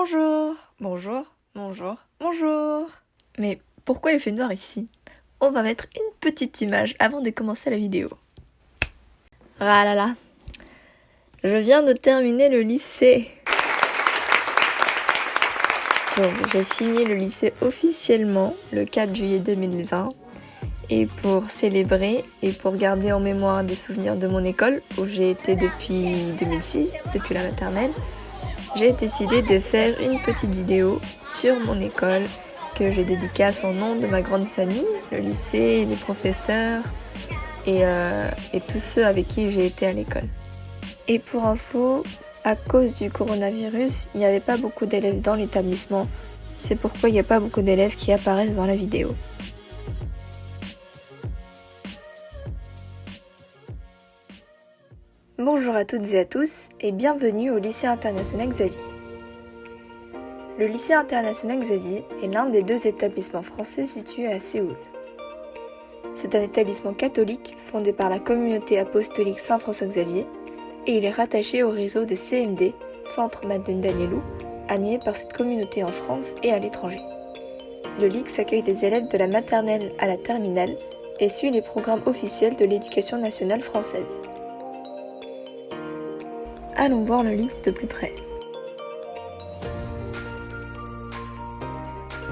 Bonjour, bonjour, bonjour, bonjour. Mais pourquoi il fait noir ici? On va mettre une petite image avant de commencer la vidéo. Ah là là, je viens de terminer le lycée. Donc j'ai fini le lycée officiellement le 4 juillet 2020. Et pour célébrer et pour garder en mémoire des souvenirs de mon école, où j'ai été depuis 2006, depuis la maternelle, j'ai décidé de faire une petite vidéo sur mon école que je dédicace en nom de ma grande famille, le lycée, les professeurs et tous ceux avec qui j'ai été à l'école. Et pour info, à cause du coronavirus, il n'y avait pas beaucoup d'élèves dans l'établissement. C'est pourquoi il n'y a pas beaucoup d'élèves qui apparaissent dans la vidéo. Bonjour à toutes et à tous et bienvenue au lycée international Xavier. Le lycée international Xavier est l'un des 2 établissements français situés à Séoul. C'est un établissement catholique fondé par la communauté apostolique Saint-François-Xavier et il est rattaché au réseau des CMD, Centre Madeleine Danielou, animé par cette communauté en France et à l'étranger. Le LIX accueille des élèves de la maternelle à la terminale et suit les programmes officiels de l'éducation nationale française. Allons voir le LIX de plus près.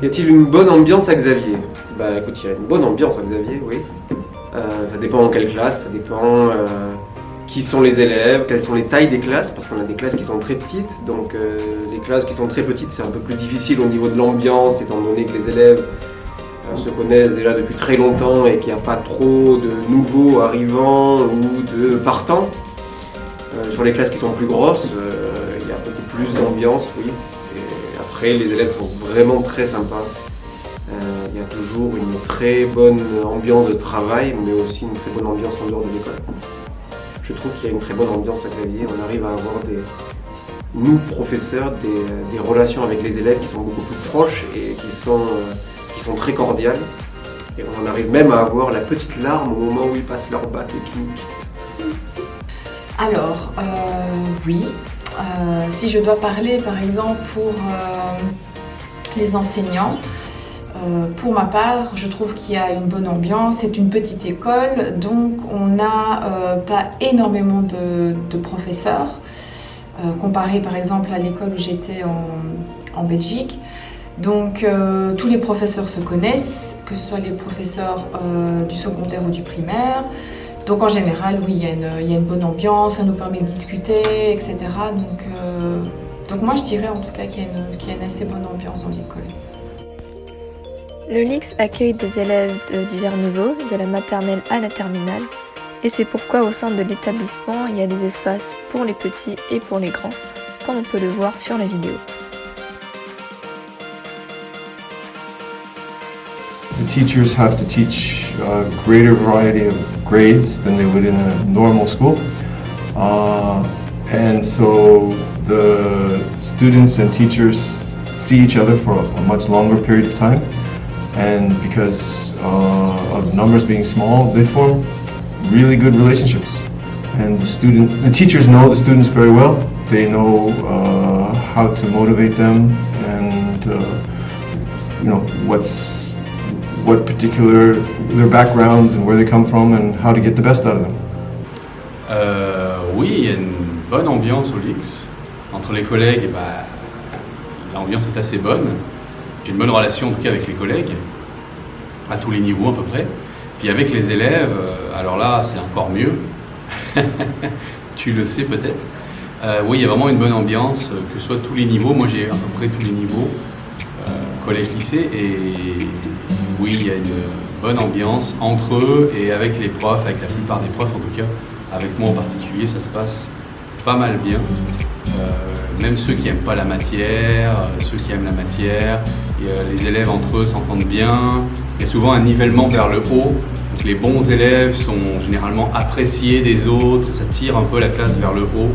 Y a-t-il une bonne ambiance à Xavier? Bah écoute, il y a une bonne ambiance à Xavier, oui. Ça dépend en quelle classe, ça dépend qui sont les élèves, quelles sont les tailles des classes, parce qu'on a des classes qui sont très petites, donc les classes qui sont très petites, c'est un peu plus difficile au niveau de l'ambiance, étant donné que les élèves se connaissent déjà depuis très longtemps et qu'il n'y a pas trop de nouveaux arrivants ou de partants. Sur les classes qui sont plus grosses, il y a beaucoup plus d'ambiance, oui. Après, les élèves sont vraiment très sympas. Il y a toujours une très bonne ambiance de travail, mais aussi une très bonne ambiance en dehors de l'école. Je trouve qu'il y a une très bonne ambiance à Xavier. On arrive à avoir nous, professeurs, des relations avec les élèves qui sont beaucoup plus proches et qui sont très cordiales. Et on arrive même à avoir la petite larme au moment où ils passent leur bac et qu'ils nous quittent. Alors, oui. Si je dois parler par exemple pour les enseignants, pour ma part, je trouve qu'il y a une bonne ambiance. C'est une petite école, donc on n'a pas énormément de professeurs, comparé par exemple à l'école où j'étais en Belgique. Donc tous les professeurs se connaissent, que ce soit les professeurs du secondaire ou du primaire. Donc en général, oui, il y a une bonne ambiance, ça nous permet de discuter, etc. Donc moi je dirais en tout cas qu'il y a une assez bonne ambiance dans l'école. Le LIX accueille des élèves de divers niveaux, de la maternelle à la terminale, et c'est pourquoi au sein de l'établissement, il y a des espaces pour les petits et pour les grands, comme on peut le voir sur la vidéo. The teachers have to teach a greater variety of grades than they would in a normal school. And so the students and teachers see each other for a much longer period of time. And because of numbers being small, they form really good relationships. And the teachers know the students very well. They know how to motivate them and what particular their backgrounds and where they come from and how to get the best out of them. Oui, il y a une bonne ambiance au LIX. Entre les collègues, l'ambiance est assez bonne. J'ai une bonne relation en tout cas avec les collègues, à tous les niveaux à peu près. Puis avec les élèves, alors là c'est encore mieux. Tu le sais peut-être. Oui, il y a vraiment une bonne ambiance, que ce soit tous les niveaux. Moi j'ai à peu près tous les niveaux, collège, lycée, et oui, il y a une bonne ambiance entre eux et avec les profs, avec la plupart des profs en tout cas. Avec moi en particulier, ça se passe pas mal bien. Même ceux qui n'aiment pas la matière, ceux qui aiment la matière, et, les élèves entre eux s'entendent bien. Il y a souvent un nivellement vers le haut. Donc les bons élèves sont généralement appréciés des autres, ça tire un peu la classe vers le haut.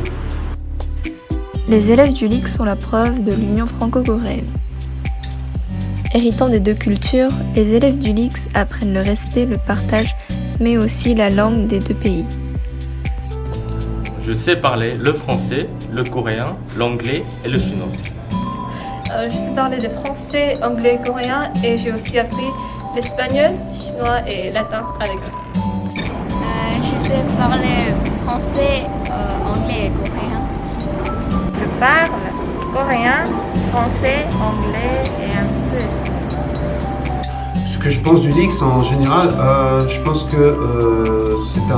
Les élèves du LIX sont la preuve de l'union franco-coréenne. Héritant des 2 cultures, les élèves du LIX apprennent le respect, le partage, mais aussi la langue des 2 pays. Je sais parler le français, le coréen, l'anglais et le chinois. Je sais parler le français, anglais, coréen et j'ai aussi appris l'espagnol, chinois et latin avec eux. Je sais parler français, anglais et coréen. Je parle coréen, français, anglais et un petit peu espagnol. Ce que je pense du LIX en général, je pense que c'est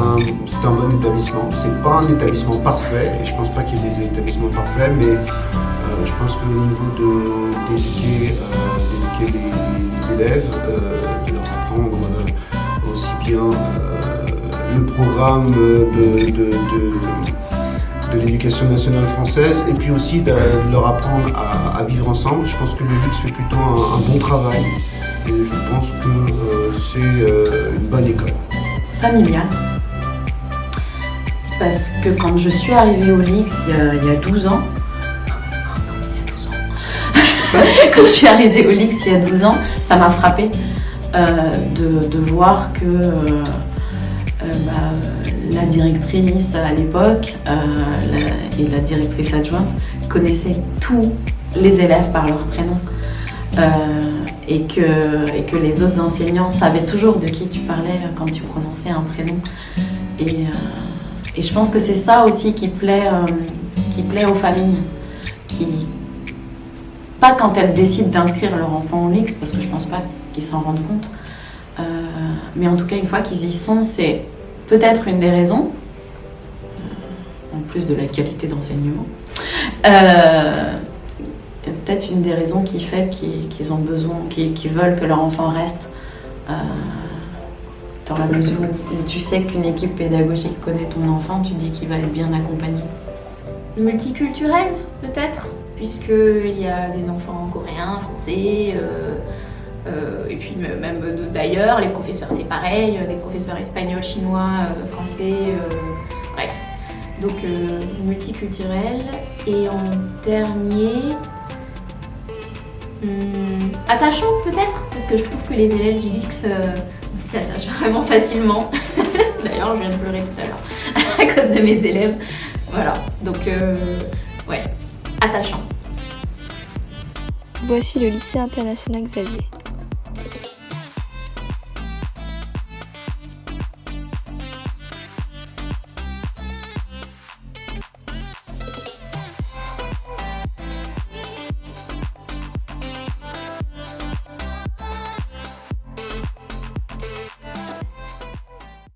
un bon établissement. C'est pas un établissement parfait et je pense pas qu'il y ait des établissements parfaits, mais je pense qu'au niveau d'éduquer les élèves, de leur apprendre aussi bien le programme de l'éducation nationale française et puis aussi de leur apprendre à vivre ensemble. Je pense que le LIX fait plutôt un bon travail et je pense que c'est une bonne école. Familiale. Parce que quand je suis arrivée au LIX il y a 12 ans, quand je suis arrivée au LIX il y a 12 ans, ça m'a frappée de voir que la directrice à l'époque et la directrice adjointe connaissaient tous les élèves par leur prénom et que les autres enseignants savaient toujours de qui tu parlais quand tu prononçais un prénom. Et je pense que c'est ça aussi qui plaît aux familles, pas quand elles décident d'inscrire leur enfant au LIX, parce que je pense pas qu'ils s'en rendent compte, mais en tout cas une fois qu'ils y sont, c'est peut-être une des raisons, en plus de la qualité d'enseignement, peut-être une des raisons qui fait qu'ils ont besoin, qu'ils veulent que leur enfant reste, dans la mesure où tu sais qu'une équipe pédagogique connaît ton enfant, tu te dis qu'il va être bien accompagné. Multiculturel, peut-être, puisqu'il y a des enfants coréens, français, et puis même d'ailleurs, les professeurs c'est pareil, des professeurs espagnols, chinois, français, bref. Donc multiculturel. Et en dernier, attachant peut-être, parce que je trouve que les élèves du LIX s'y attachent vraiment facilement. D'ailleurs, je viens de pleurer tout à l'heure à cause de mes élèves. Voilà, donc ouais, attachant. Voici le lycée international Xavier.